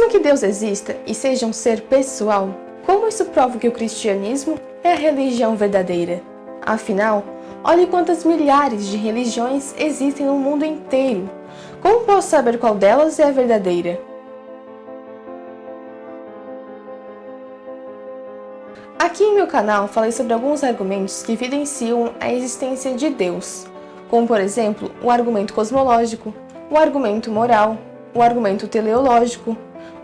Mesmo que Deus exista e seja um ser pessoal, como isso prova que o cristianismo é a religião verdadeira? Afinal, olhe quantas milhares de religiões existem no mundo inteiro. Como posso saber qual delas é a verdadeira? Aqui em meu canal falei sobre alguns argumentos que evidenciam a existência de Deus, como por exemplo o argumento cosmológico, o argumento moral, o argumento teleológico,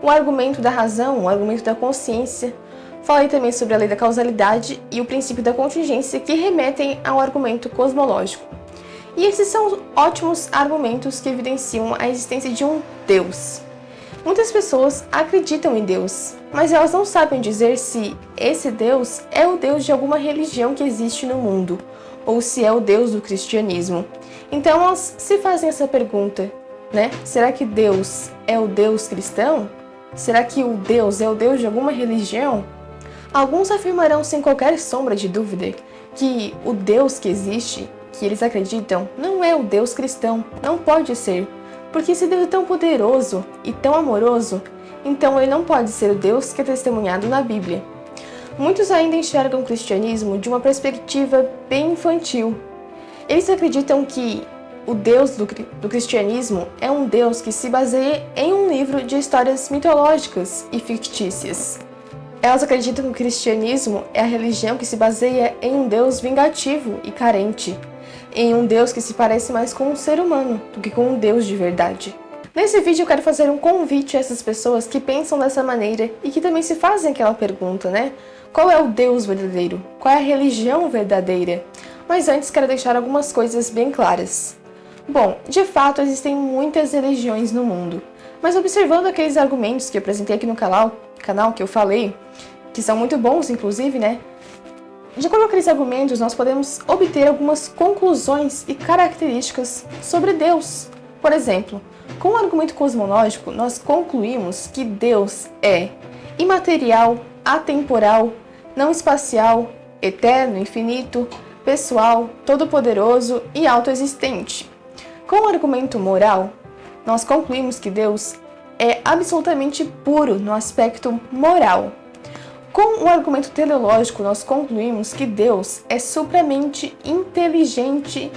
o argumento da razão, o argumento da consciência. Falei também sobre a lei da causalidade e o princípio da contingência, que remetem ao argumento cosmológico. E esses são ótimos argumentos que evidenciam a existência de um Deus. Muitas pessoas acreditam em Deus, mas elas não sabem dizer se esse Deus é o Deus de alguma religião que existe no mundo, ou se é o Deus do cristianismo. Então elas se fazem essa pergunta, né? Será que Deus é o Deus cristão? Será que o Deus é o Deus de alguma religião? Alguns afirmarão sem qualquer sombra de dúvida que o Deus que existe, que eles acreditam, não é o Deus cristão, não pode ser. Porque esse Deus é tão poderoso e tão amoroso, então ele não pode ser o Deus que é testemunhado na Bíblia. Muitos ainda enxergam o cristianismo de uma perspectiva bem infantil. Eles acreditam que o Deus do cristianismo é um Deus que se baseia em um livro de histórias mitológicas e fictícias. Elas acreditam que o cristianismo é a religião que se baseia em um Deus vingativo e carente, em um Deus que se parece mais com um ser humano do que com um Deus de verdade. Nesse vídeo eu quero fazer um convite a essas pessoas que pensam dessa maneira e que também se fazem aquela pergunta, né? Qual é o Deus verdadeiro? Qual é a religião verdadeira? Mas antes quero deixar algumas coisas bem claras. Bom, de fato existem muitas religiões no mundo, mas observando aqueles argumentos que eu apresentei aqui no canal que eu falei, que são muito bons inclusive, né? De acordo com aqueles argumentos, nós podemos obter algumas conclusões e características sobre Deus. Por exemplo, com o argumento cosmológico, nós concluímos que Deus é imaterial, atemporal, não espacial, eterno, infinito, pessoal, todo-poderoso e autoexistente. Com o argumento moral, nós concluímos que Deus é absolutamente puro no aspecto moral. Com o argumento teleológico, nós concluímos que Deus é supramente inteligente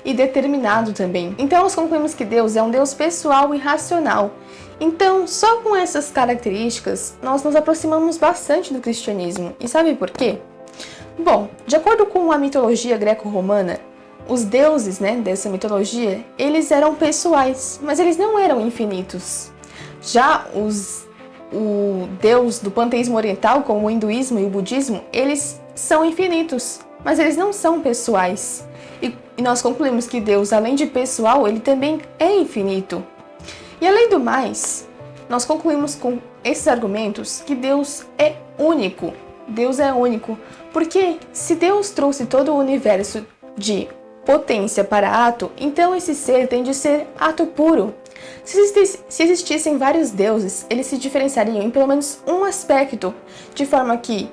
e determinado também. Então, nós concluímos que Deus é um Deus pessoal e racional. Então, só com essas características, nós nos aproximamos bastante do cristianismo. E sabe por quê? Bom, de acordo com a mitologia greco-romana, os deuses, dessa mitologia, eles eram pessoais, mas eles não eram infinitos. Já o Deus do panteísmo oriental, como o hinduísmo e o budismo, eles são infinitos, mas eles não são pessoais. E nós concluímos que Deus, além de pessoal, ele também é infinito. E além do mais, nós concluímos com esses argumentos que Deus é único. Deus é único, porque se Deus trouxe todo o universo de potência para ato, então esse ser tem de ser ato puro. Se existissem vários deuses, eles se diferenciariam em pelo menos um aspecto, de forma que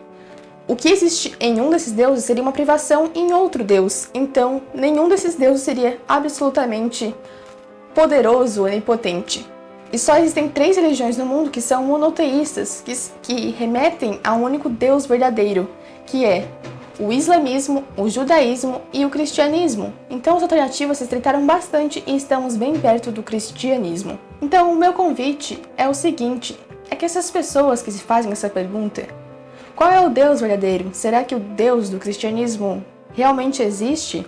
o que existe em um desses deuses seria uma privação em outro deus. Então, nenhum desses deuses seria absolutamente poderoso, onipotente. E só existem 3 religiões no mundo que são monoteístas, que remetem a um único Deus verdadeiro, que é o islamismo, o judaísmo e o cristianismo. Então as alternativas se estreitaram bastante e estamos bem perto do cristianismo. Então o meu convite é o seguinte, é que essas pessoas que se fazem essa pergunta, qual é o Deus verdadeiro? Será que o Deus do cristianismo realmente existe?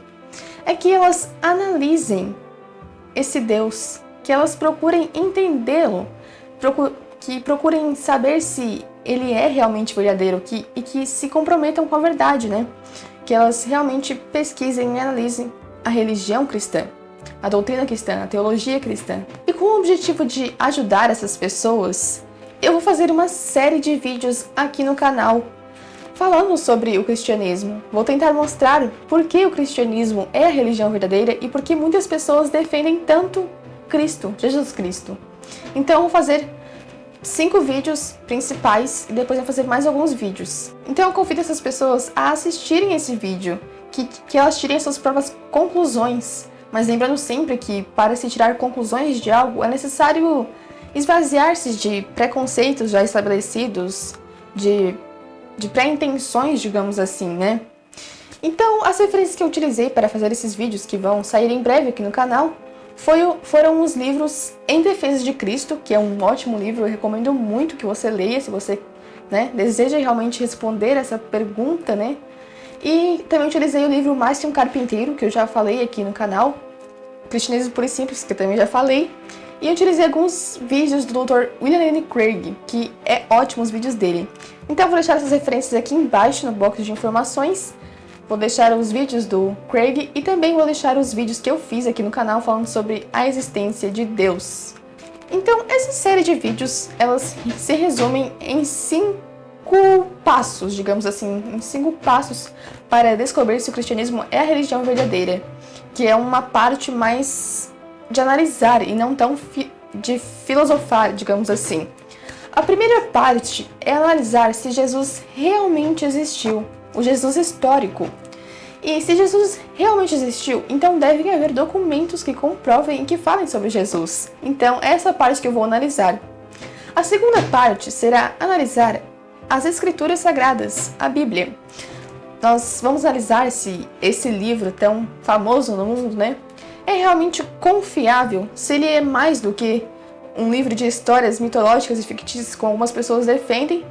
É que elas analisem esse Deus, que elas procurem entendê-lo, que procurem saber se ele é realmente verdadeiro e que se comprometam com a verdade, Que elas realmente pesquisem e analisem a religião cristã, a doutrina cristã, a teologia cristã. E com o objetivo de ajudar essas pessoas, eu vou fazer uma série de vídeos aqui no canal falando sobre o cristianismo. Vou tentar mostrar por que o cristianismo é a religião verdadeira e por que muitas pessoas defendem tanto Cristo, Jesus Cristo. Então eu vou fazer 5 vídeos principais e depois eu vou fazer mais alguns vídeos. Então eu convido essas pessoas a assistirem esse vídeo, que elas tirem as suas próprias conclusões. Mas lembrando sempre que para se tirar conclusões de algo é necessário esvaziar-se de preconceitos já estabelecidos, de pré-intenções, digamos assim, né? Então, as referências que eu utilizei para fazer esses vídeos, que vão sair em breve aqui no canal, foram os livros Em Defesa de Cristo, que é um ótimo livro, eu recomendo muito que você leia, se você, né, deseja realmente responder essa pergunta, né? E também utilizei o livro Mais que um Carpinteiro, que eu já falei aqui no canal, Cristianismo Puro e Simples, que eu também já falei, e eu utilizei alguns vídeos do Dr. William Lane Craig, que é ótimo os vídeos dele. Então eu vou deixar essas referências aqui embaixo no box de informações. Vou deixar os vídeos do Craig e também vou deixar os vídeos que eu fiz aqui no canal falando sobre a existência de Deus. Então, essa série de vídeos, elas se resumem em 5 passos, digamos assim, em 5 passos para descobrir se o cristianismo é a religião verdadeira, que é uma parte mais de analisar e não tão de filosofar, digamos assim. A primeira parte é analisar se Jesus realmente existiu, o Jesus histórico. E se Jesus realmente existiu, então devem haver documentos que comprovem e que falem sobre Jesus. Então, essa parte que eu vou analisar. A segunda parte será analisar as Escrituras Sagradas, a Bíblia. Nós vamos analisar se esse livro tão famoso no mundo, né, é realmente confiável, se ele é mais do que um livro de histórias mitológicas e fictícias como algumas pessoas defendem,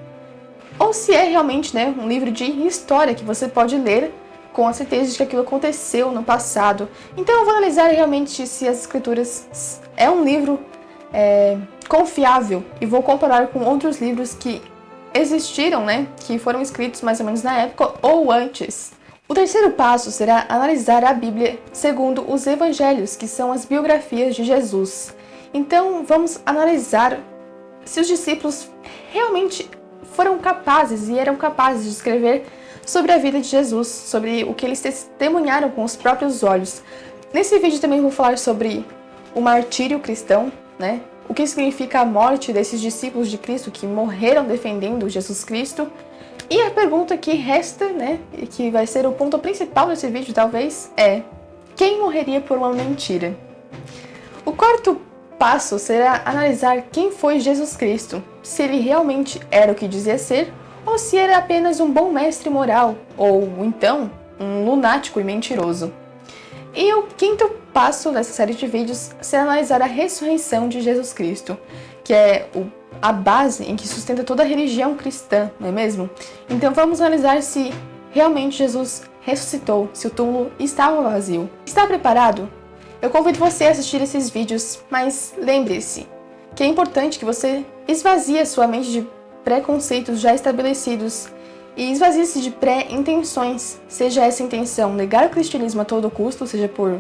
ou se é realmente, né, um livro de história que você pode ler com a certeza de que aquilo aconteceu no passado. Então eu vou analisar realmente se as Escrituras é um livro confiável e vou comparar com outros livros que existiram, né, que foram escritos mais ou menos na época ou antes. O terceiro passo será analisar a Bíblia segundo os Evangelhos, que são as biografias de Jesus. Então vamos analisar se os discípulos realmente foram capazes e eram capazes de escrever sobre a vida de Jesus, sobre o que eles testemunharam com os próprios olhos. Nesse vídeo também vou falar sobre o martírio cristão, né? O que significa a morte desses discípulos de Cristo que morreram defendendo Jesus Cristo. E a pergunta que resta, né, e que vai ser o ponto principal desse vídeo talvez, é: quem morreria por uma mentira? O quarto passo será analisar quem foi Jesus Cristo, se ele realmente era o que dizia ser, ou se era apenas um bom mestre moral, ou então um lunático e mentiroso. E o quinto passo dessa série de vídeos será analisar a ressurreição de Jesus Cristo, que é a base em que sustenta toda a religião cristã, não é mesmo? Então vamos analisar se realmente Jesus ressuscitou, se o túmulo estava vazio. Está preparado? Eu convido você a assistir esses vídeos, mas lembre-se que é importante que você esvazie a sua mente de preconceitos já estabelecidos e esvazie-se de pré-intenções, seja essa intenção negar o cristianismo a todo custo, seja por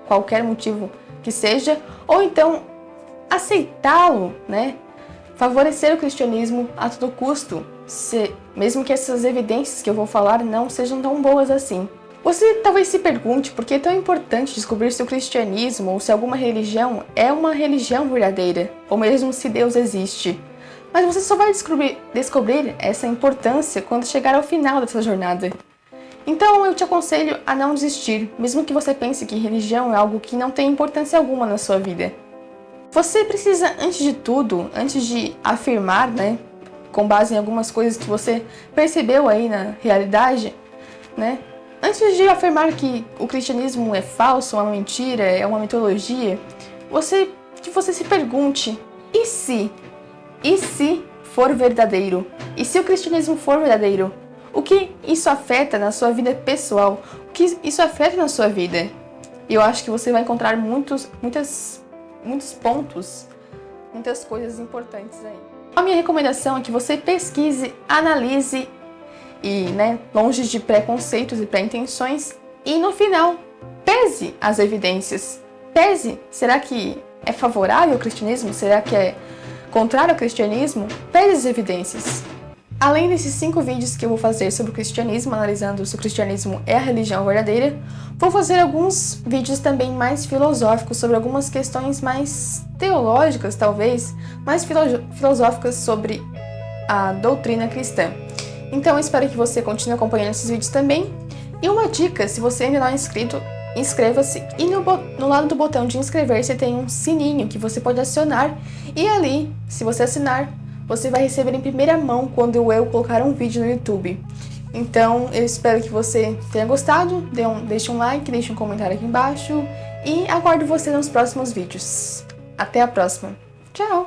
qualquer motivo que seja, ou então aceitá-lo, né? Favorecer o cristianismo a todo custo, mesmo que essas evidências que eu vou falar não sejam tão boas assim. Você talvez se pergunte por que é tão importante descobrir se o cristianismo ou se alguma religião é uma religião verdadeira, ou mesmo se Deus existe. Mas você só vai descobrir essa importância quando chegar ao final dessa jornada. Então eu te aconselho a não desistir, mesmo que você pense que religião é algo que não tem importância alguma na sua vida. Você precisa, antes de tudo, antes de afirmar, né, com base em algumas coisas que você percebeu aí na realidade, né, antes de afirmar que o cristianismo é falso, é uma mentira, é uma mitologia, que você se pergunte: e se? E se for verdadeiro? E se o cristianismo for verdadeiro? O que isso afeta na sua vida pessoal? O que isso afeta na sua vida? E eu acho que você vai encontrar muitos pontos, muitas coisas importantes aí. A minha recomendação é que você pesquise, analise e, né, longe de preconceitos e pré-intenções, e no final, pese as evidências. Pese, será que é favorável ao cristianismo? Será que é contrário ao cristianismo? Pese as evidências. Além desses 5 vídeos que eu vou fazer sobre o cristianismo, analisando se o cristianismo é a religião verdadeira, vou fazer alguns vídeos também mais filosóficos sobre algumas questões mais teológicas, talvez, mais filosóficas sobre a doutrina cristã. Então eu espero que você continue acompanhando esses vídeos também. E uma dica, se você ainda não é inscrito, inscreva-se e no lado do botão de inscrever-se tem um sininho que você pode acionar e ali, se você assinar, você vai receber em primeira mão quando eu colocar um vídeo no YouTube. Então, eu espero que você tenha gostado, deixe um like, deixe um comentário aqui embaixo e aguardo você nos próximos vídeos. Até a próxima. Tchau!